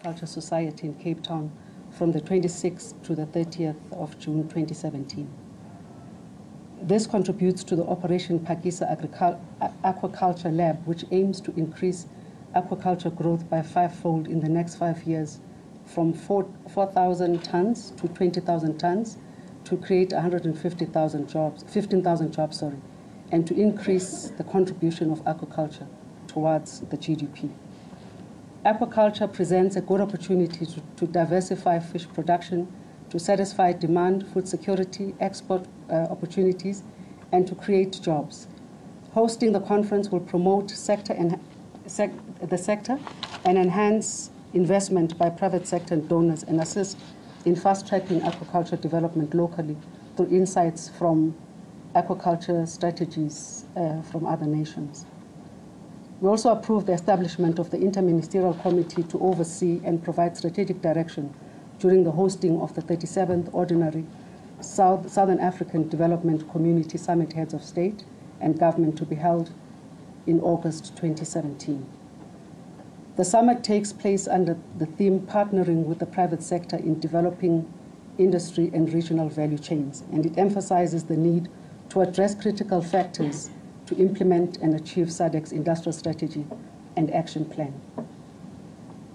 Culture Society in Cape Town from the 26th to the 30th of June 2017. This contributes to the Operation Pakisa Aquaculture Lab, which aims to increase aquaculture growth by fivefold in the next 5 years, from 4,000 tons to 20,000 tons, to create 150,000 jobs, 15,000 jobs, and to increase the contribution of aquaculture towards the GDP. Aquaculture presents a good opportunity to diversify fish production, to satisfy demand, food security, export opportunities, and to create jobs. Hosting the conference will promote the sector and enhance investment by private sector and donors, and assist in fast-tracking aquaculture development locally through insights from aquaculture strategies from other nations. We also approved the establishment of the Interministerial Committee to oversee and provide strategic direction during the hosting of the 37th Ordinary Southern African Development Community Summit Heads of State and Government, to be held in August 2017. The summit takes place under the theme Partnering with the Private Sector in Developing Industry and Regional Value Chains, and it emphasizes the need to address critical factors to implement and achieve SADC's industrial strategy and action plan.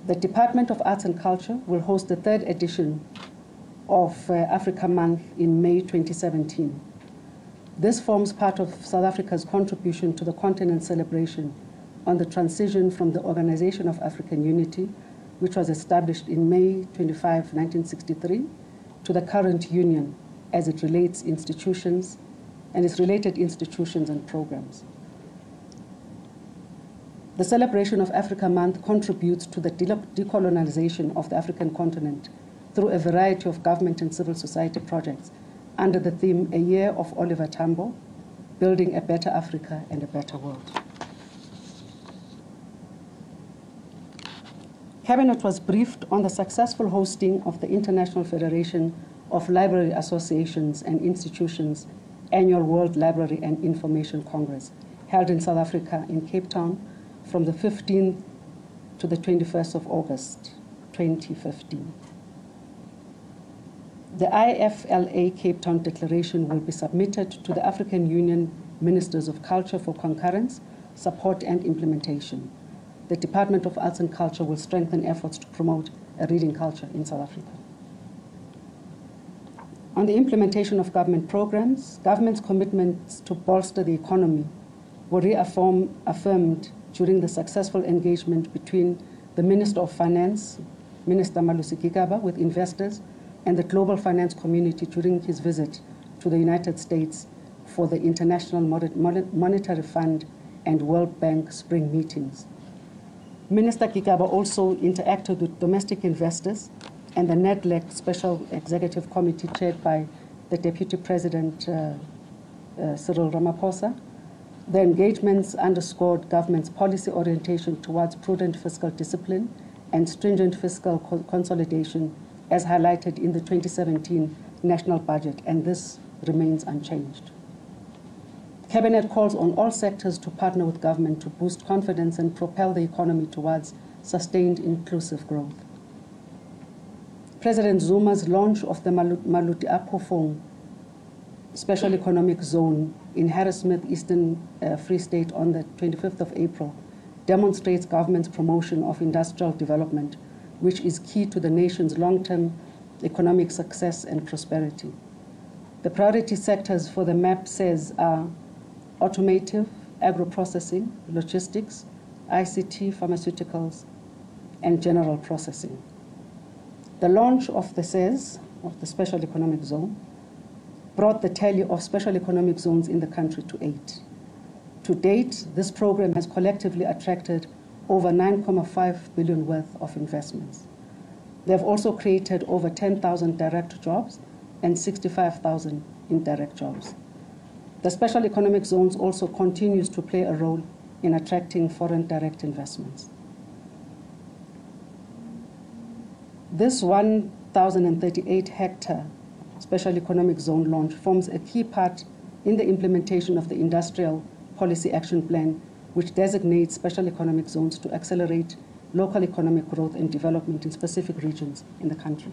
The Department of Arts and Culture will host the 3rd edition of Africa Month in May 2017. This forms part of South Africa's contribution to the continent's celebration on the transition from the Organization of African Unity, which was established in May 25, 1963, to the current union as it relates institutions and its related institutions and programs. The celebration of Africa Month contributes to the decolonization of the African continent through a variety of government and civil society projects under the theme A Year of Oliver Tambo, Building a Better Africa and a Better World. Cabinet was briefed on the successful hosting of the International Federation of Library Associations and Institutions Annual World Library and Information Congress, held in South Africa in Cape Town from the 15th to the 21st of August 2015. The IFLA Cape Town Declaration will be submitted to the African Union Ministers of Culture for concurrence, support, and implementation. The Department of Arts and Culture will strengthen efforts to promote a reading culture in South Africa. On the implementation of government programs, government's commitments to bolster the economy were reaffirmed during the successful engagement between the Minister of Finance, Minister Malusi Gigaba, with investors and the global finance community during his visit to the United States for the International Monetary Fund and World Bank spring meetings. Minister Gigaba also interacted with domestic investors and the NEDLEC Special Executive Committee chaired by the Deputy President Cyril Ramaphosa. The engagements underscored government's policy orientation towards prudent fiscal discipline and stringent fiscal consolidation as highlighted in the 2017 national budget, and this remains unchanged. Cabinet calls on all sectors to partner with government to boost confidence and propel the economy towards sustained inclusive growth. President Zuma's launch of the Maluti Apofong Special Economic Zone in Harrismith, Eastern Free State on the 25th of April demonstrates government's promotion of industrial development, which is key to the nation's long-term economic success and prosperity. The priority sectors for the map says are automotive, agro-processing, logistics, ICT, pharmaceuticals, and general processing. The launch of the SEZ, of the Special Economic Zone, brought the tally of special economic zones in the country to 8. To date, this program has collectively attracted over 9.5 billion worth of investments. They have also created over 10,000 direct jobs and 65,000 indirect jobs. The special economic zones also continues to play a role in attracting foreign direct investments. This 1,038-hectare special economic zone launch forms a key part in the implementation of the Industrial Policy Action Plan, which designates special economic zones to accelerate local economic growth and development in specific regions in the country.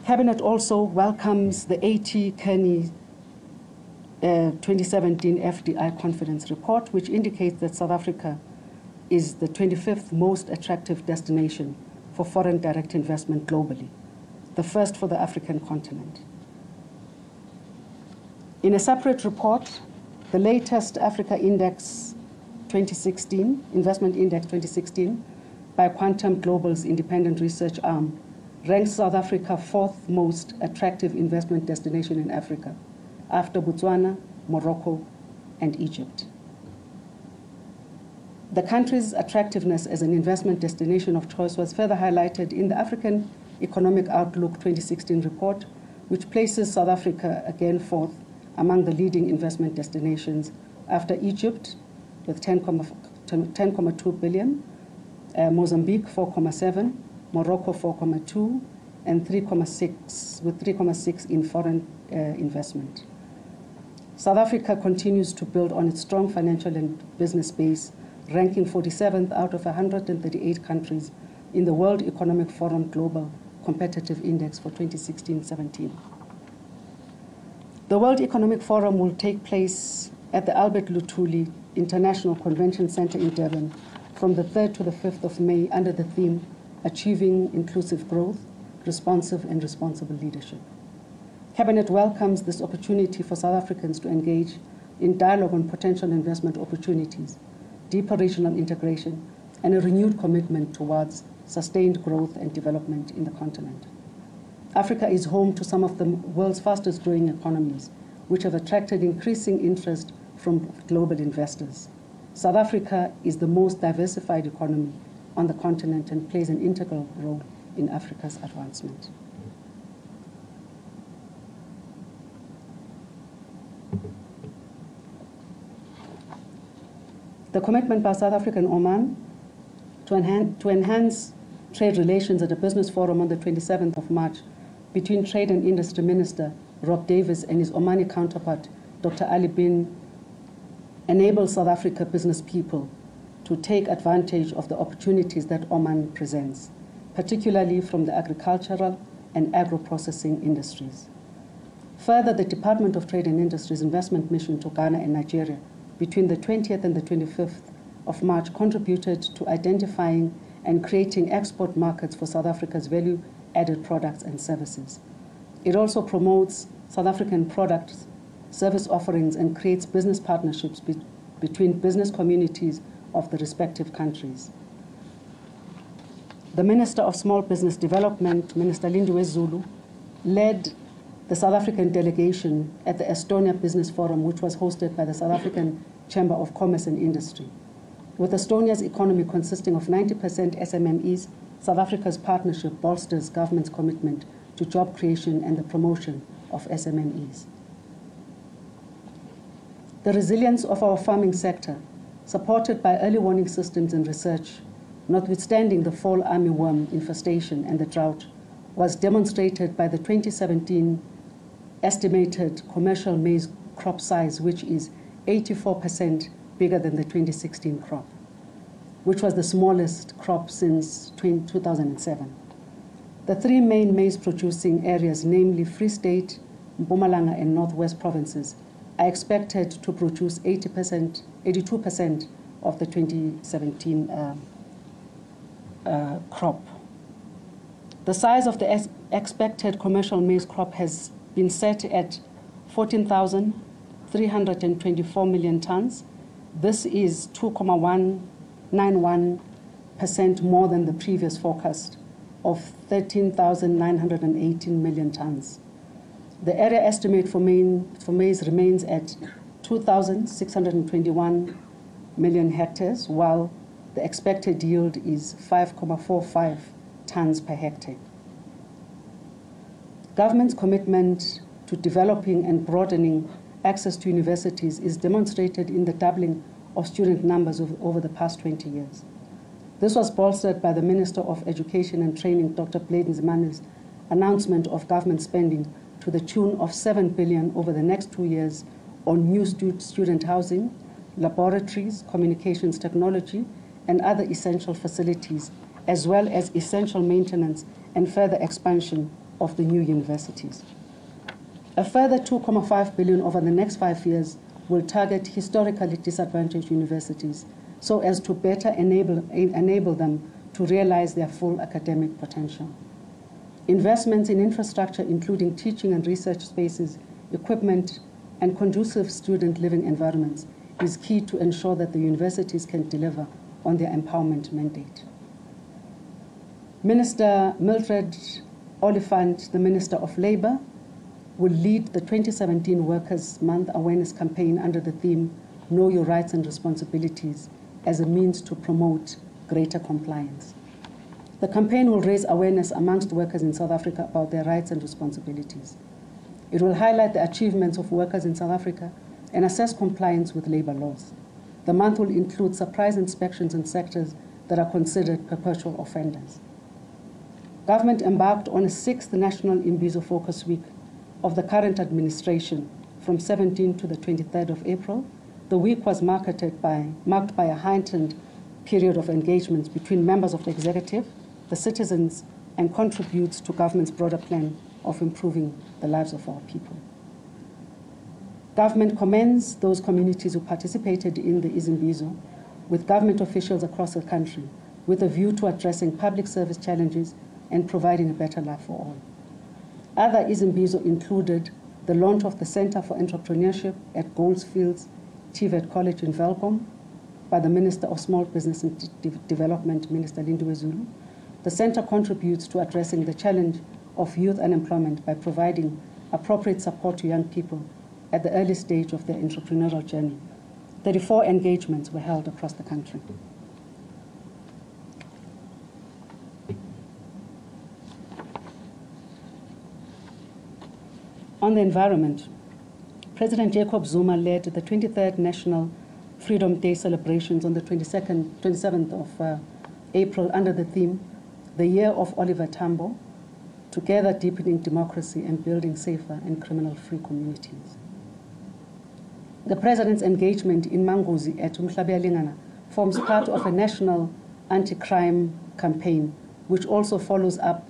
Cabinet also welcomes the A.T. Kearney 2017 FDI Confidence Report, which indicates that South Africa is the 25th most attractive destination for foreign direct investment globally, the first for the African continent. In a separate report, the latest Africa Index 2016, Investment Index 2016, by Quantum Global's independent research arm, ranks South Africa fourth most attractive investment destination in Africa, after Botswana, Morocco, and Egypt. The country's attractiveness as an investment destination of choice was further highlighted in the African Economic Outlook 2016 report, which places South Africa again fourth among the leading investment destinations after Egypt with 10.2 billion, Mozambique 4.7, Morocco 4.2, and 3.6 with 3.6 in foreign investment. South Africa continues to build on its strong financial and business base, ranking 47th out of 138 countries in the World Economic Forum Global Competitive Index for 2016-17. The World Economic Forum will take place at the Albert Luthuli International Convention Center in Durban from the 3rd to the 5th of May under the theme Achieving Inclusive Growth, Responsive and Responsible Leadership. Cabinet welcomes this opportunity for South Africans to engage in dialogue on potential investment opportunities, deeper regional integration, and a renewed commitment towards sustained growth and development in the continent. Africa is home to some of the world's fastest growing economies, which have attracted increasing interest from global investors. South Africa is the most diversified economy on the continent and plays an integral role in Africa's advancement. The commitment by South Africa and Oman to enhance trade relations at a business forum on the 27th of March between Trade and Industry Minister Rob Davis and his Omani counterpart, Dr. Ali Bin, enables South Africa business people to take advantage of the opportunities that Oman presents, particularly from the agricultural and agro-processing industries. Further, the Department of Trade and Industry's investment mission to Ghana and Nigeria between the 20th and the 25th of March contributed to identifying and creating export markets for South Africa's value-added products and services. It also promotes South African products, service offerings, and creates business partnerships between business communities of the respective countries. The Minister of Small Business Development, Minister Lindiwe Zulu, led the South African delegation at the Estonia Business Forum, which was hosted by the South African Chamber of Commerce and Industry. With Estonia's economy consisting of 90% SMMEs, South Africa's partnership bolsters government's commitment to job creation and the promotion of SMMEs. The resilience of our farming sector, supported by early warning systems and research, notwithstanding the fall armyworm infestation and the drought, was demonstrated by the 2017 estimated commercial maize crop size, which is 84% bigger than the 2016 crop, which was the smallest crop since 2007. The three main maize-producing areas, namely Free State, Mpumalanga, and Northwest provinces, are expected to produce 82% of the 2017 crop. The size of the expected commercial maize crop has been set at 14,324 million tons. This is 2.191% more than the previous forecast of 13,918 million tons. The area estimate for maize remains at 2,621 million hectares, while the expected yield is 5.45 tons per hectare. Government's commitment to developing and broadening access to universities is demonstrated in the doubling of student numbers over the past 20 years. This was bolstered by the Minister of Education and Training, Dr. Blade Nzimane's announcement of government spending to the tune of 7 billion over the next 2 years on new student housing, laboratories, communications technology, and other essential facilities, as well as essential maintenance and further expansion of the new universities. A further 2.5 billion over the next 5 years will target historically disadvantaged universities so as to better enable them to realize their full academic potential. Investments in infrastructure, including teaching and research spaces, equipment, and conducive student living environments, is key to ensure that the universities can deliver on their empowerment mandate. Minister Mildred Oliphant, the Minister of Labour, will lead the 2017 Workers' Month awareness campaign under the theme, Know Your Rights and Responsibilities, as a means to promote greater compliance. The campaign will raise awareness amongst workers in South Africa about their rights and responsibilities. It will highlight the achievements of workers in South Africa and assess compliance with labour laws. The month will include surprise inspections in sectors that are considered perpetual offenders. Government embarked on a 6th National Imbizo Focus Week of the current administration from 17 to the 23rd of April. The week was marked by a heightened period of engagements between members of the executive, the citizens, and contributes to government's broader plan of improving the lives of our people. Government commends those communities who participated in the Izimbizo with government officials across the country with a view to addressing public service challenges and providing a better life for all. Other Izimbizo included the launch of the Center for Entrepreneurship at Goldfields TVET College in Welkom by the Minister of Small Business and Development, Minister Lindiwe Zulu. The center contributes to addressing the challenge of youth unemployment by providing appropriate support to young people at the early stage of their entrepreneurial journey. 34 engagements were held across the country. On the environment, President Jacob Zuma led the 23rd National Freedom Day celebrations on the 27th of April under the theme, The Year of Oliver Tambo, Together Deepening Democracy and Building Safer and Criminal-Free Communities. The President's engagement in Mangozi at Umhlabelingana forms part of a national anti-crime campaign, which also follows up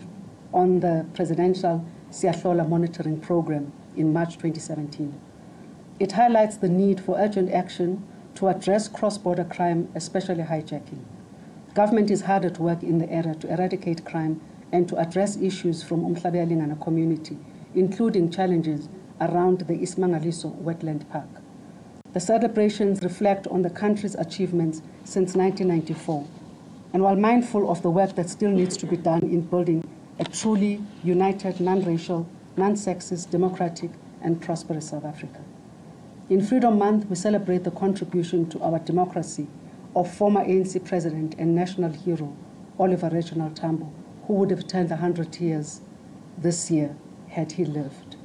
on the presidential Siyahlola monitoring program in March 2017. It highlights the need for urgent action to address cross-border crime, especially hijacking. Government is hard at work in the area to eradicate crime and to address issues from Umhlabelingana community, including challenges around the Ismangaliso Wetland Park. The celebrations reflect on the country's achievements since 1994, and while mindful of the work that still needs to be done in building a truly united, non-racial, non-sexist, democratic, and prosperous South Africa. In Freedom Month, we celebrate the contribution to our democracy of former ANC President and national hero, Oliver Reginald Tambo, who would have turned 100 years this year had he lived.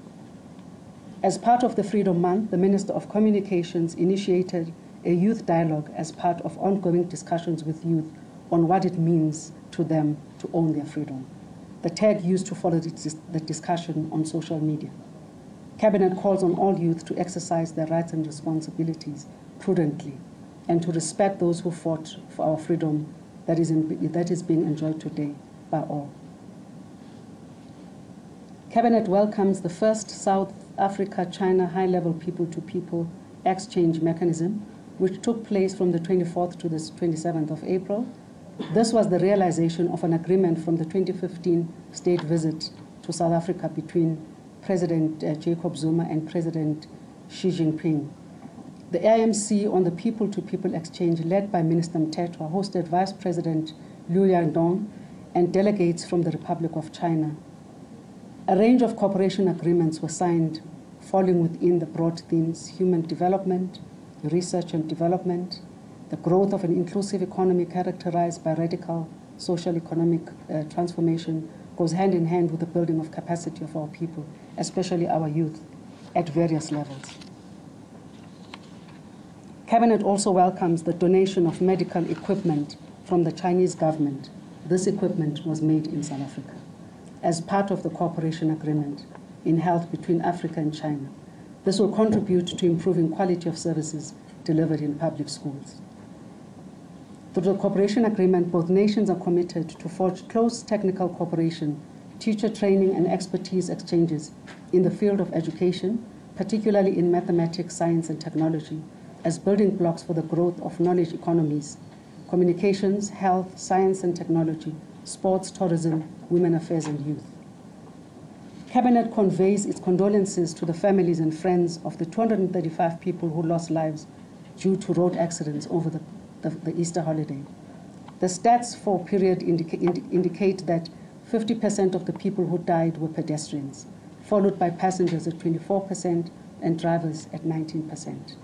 As part of the Freedom Month, the Minister of Communications initiated a youth dialogue as part of ongoing discussions with youth on what it means to them to own their freedom. The tag used to follow the discussion on social media. Cabinet calls on all youth to exercise their rights and responsibilities prudently and to respect those who fought for our freedom that is being enjoyed today by all. Cabinet welcomes the first South Africa-China high-level people-to-people exchange mechanism, which took place from the 24th to the 27th of April. This was the realization of an agreement from the 2015 state visit to South Africa between President Jacob Zuma and President Xi Jinping. The AMC on the people-to-people exchange, led by Minister Mtetwa, hosted Vice President Liu Yandong and delegates from the Republic of China. A range of cooperation agreements were signed, falling within the broad themes: human development, research and development, the growth of an inclusive economy characterized by radical social economic transformation goes hand in hand with the building of capacity of our people, especially our youth, at various levels. Cabinet also welcomes the donation of medical equipment from the Chinese government. This equipment was made in South Africa as part of the cooperation agreement in health between Africa and China. This will contribute to improving quality of services delivered in public schools. Through the cooperation agreement, both nations are committed to forge close technical cooperation, teacher training, and expertise exchanges in the field of education, particularly in mathematics, science, and technology, as building blocks for the growth of knowledge economies, communications, health, science and technology, sports, tourism, women affairs, and youth. Cabinet conveys its condolences to the families and friends of the 235 people who lost lives due to road accidents over the Easter holiday. The stats for period indicate that 50% of the people who died were pedestrians, followed by passengers at 24% and drivers at 19%.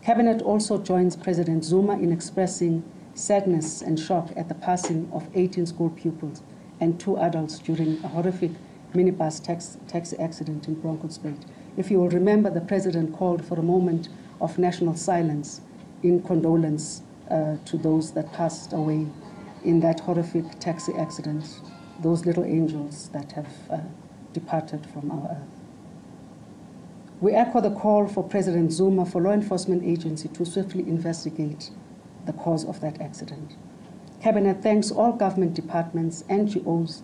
Cabinet also joins President Zuma in expressing sadness and shock at the passing of 18 school pupils and 2 adults during a horrific minibus taxi accident in Bronkhorstspruit. If you will remember, the President called for a moment of national silence in condolence to those that passed away in that horrific taxi accident, those little angels that have departed from our earth. We echo the call for President Zuma for law enforcement agency to swiftly investigate the cause of that accident. Cabinet thanks all government departments, NGOs,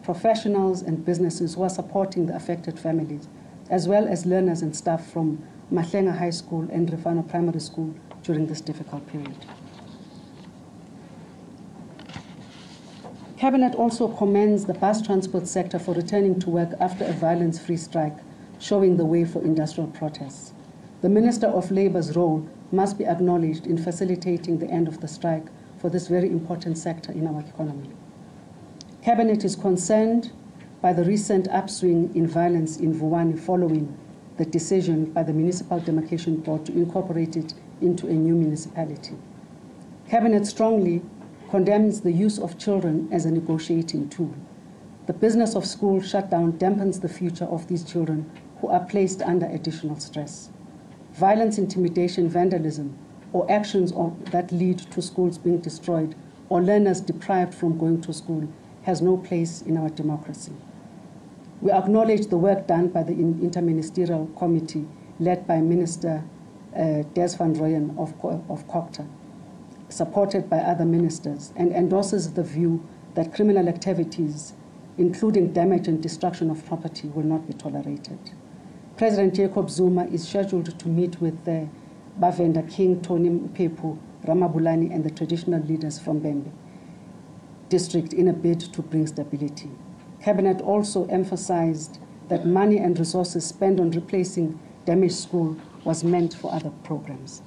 professionals and businesses who are supporting the affected families, as well as learners and staff from Mahlenga High School and Rifano Primary School during this difficult period. Cabinet also commends the bus transport sector for returning to work after a violence-free strike, showing the way for industrial protests. The Minister of Labour's role must be acknowledged in facilitating the end of the strike for this very important sector in our economy. Cabinet is concerned by the recent upswing in violence in Vuwani following the decision by the Municipal Demarcation Board to incorporate it into a new municipality. Cabinet strongly condemns the use of children as a negotiating tool. The business of school shutdown dampens the future of these children who are placed under additional stress. Violence, intimidation, vandalism, or actions that lead to schools being destroyed or learners deprived from going to school has no place in our democracy. We acknowledge the work done by the Interministerial Committee led by Minister Des van Rooyen of COGTA, supported by other ministers, and endorses the view that criminal activities, including damage and destruction of property, will not be tolerated. President Jacob Zuma is scheduled to meet with the Bavenda King, Tony Mpepu, Ramabulani, and the traditional leaders from Bembe district in a bid to bring stability. Cabinet also emphasized that money and resources spent on replacing damaged school was meant for other programs.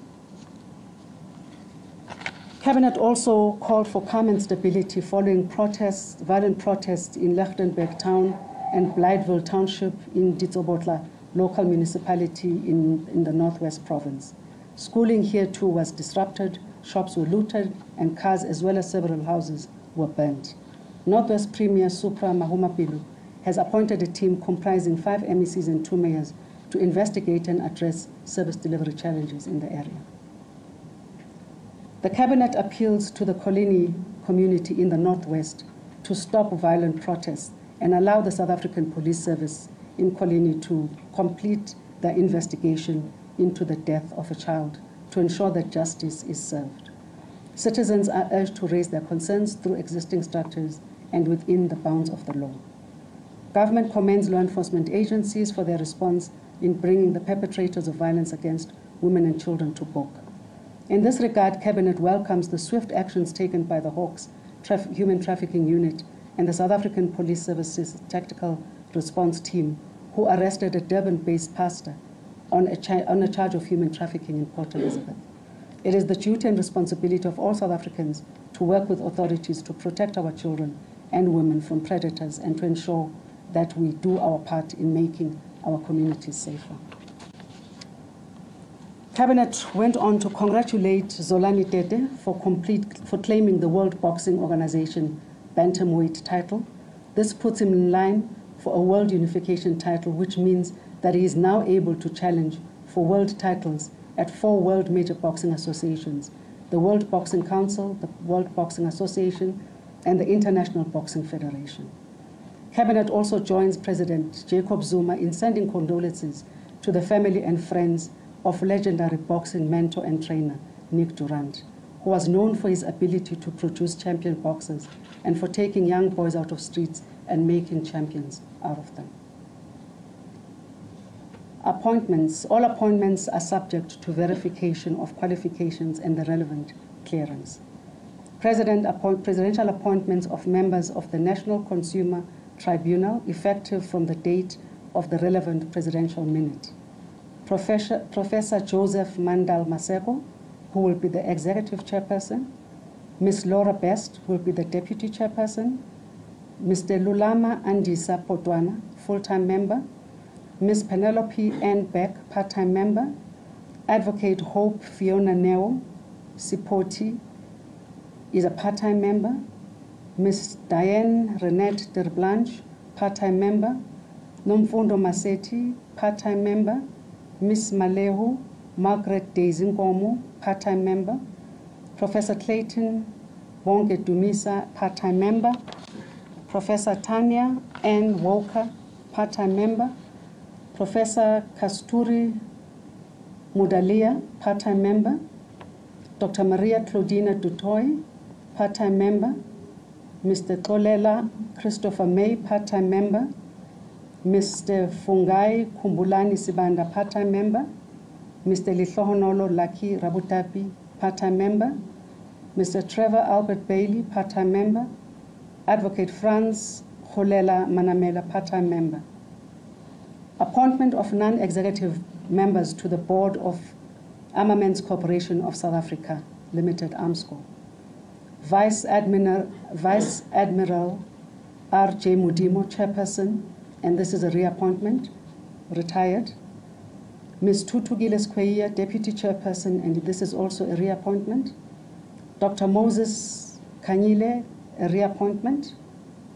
Cabinet also called for calm and stability following protests, violent protests in Lichtenburg town and Blytheville Township in Dlodlo local municipality in the Northwest Province. Schooling here too was disrupted, shops were looted, and cars as well as several houses were burnt. Northwest Premier Supra Mahumapilu has appointed a team comprising 5 MECs and 2 mayors to investigate and address service delivery challenges in the area. The Cabinet appeals to the Kolini community in the Northwest to stop violent protests and allow the South African Police Service in Kolini to complete their investigation into the death of a child to ensure that justice is served. Citizens are urged to raise their concerns through existing structures and within the bounds of the law. Government commends law enforcement agencies for their response in bringing the perpetrators of violence against women and children to book. In this regard, Cabinet welcomes the swift actions taken by the Hawks Human Trafficking Unit and the South African Police Services Tactical Response Team, who arrested a Durban-based pastor on a charge of human trafficking in Port Elizabeth. It is the duty and responsibility of all South Africans to work with authorities to protect our children and women from predators and to ensure that we do our part in making our communities safer. Cabinet went on to congratulate Zolani Tete for claiming the World Boxing Organization bantamweight title. This puts him in line for a world unification title, which means that he is now able to challenge for world titles at 4 world major boxing associations: the World Boxing Council, the World Boxing Association, and the International Boxing Federation. Cabinet also joins President Jacob Zuma in sending condolences to the family and friends of legendary boxing mentor and trainer Nick Durant, who was known for his ability to produce champion boxers and for taking young boys out of streets and making champions out of them. Appointments. All appointments are subject to verification of qualifications and the relevant clearance. Presidential appointments of members of the National Consumer Tribunal effective from the date of the relevant presidential minute. Professor Joseph Mandal Maseko, who will be the executive chairperson. Ms. Laura Best will be the deputy chairperson. Mr. Lulama Andisa Potwana, full-time member. Ms. Penelope N. Beck, part-time member. Advocate Hope Fiona Neo Sipoti is a part-time member. Ms. Diane Renette Derblanche, part-time member. Nomfundo Maseti, part-time member. Ms. Malehu Margaret Daisy Nkomo, part-time member. Professor Clayton Bonge Dumisa, part-time member. Professor Tanya N. Walker, part-time member. Professor Kasturi Mudalia, part-time member. Dr. Maria Claudina Dutoy, part-time member. Mr. Tolela Christopher May, part-time member. Mr. Fungai Kumbulani Sibanda, part-time member. Mr. Lihlohonolo Laki Rabutapi, part-time member. Mr. Trevor Albert Bailey, part-time member. Advocate Franz Holela Manamela, part-time member. Appointment of non-executive members to the Board of Armaments Corporation of South Africa, Limited, ARMSCO. Vice Admiral R.J. Mudimo, chairperson, and this is a reappointment, retired. Ms. Tutu Giles Kweia, deputy chairperson, and this is also a reappointment. Dr. Moses Kanyile, a reappointment.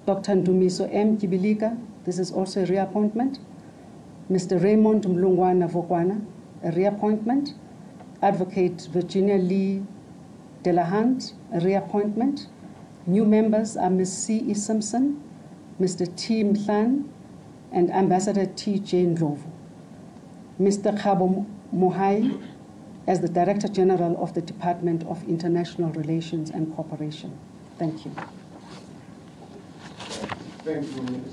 Dr. Ndumiso M. Kibilika, this is also a reappointment. Mr. Raymond Mlungwana Vokwana, a reappointment. Advocate Virginia Lee Delahunt, a reappointment. New members are Ms. C.E. Simpson, Mr. T. Mhlan, and Ambassador T. J. Ndlovu. Mr. Khabo Mohai as the Director General of the Department of International Relations and Cooperation. Thank you. Thank you.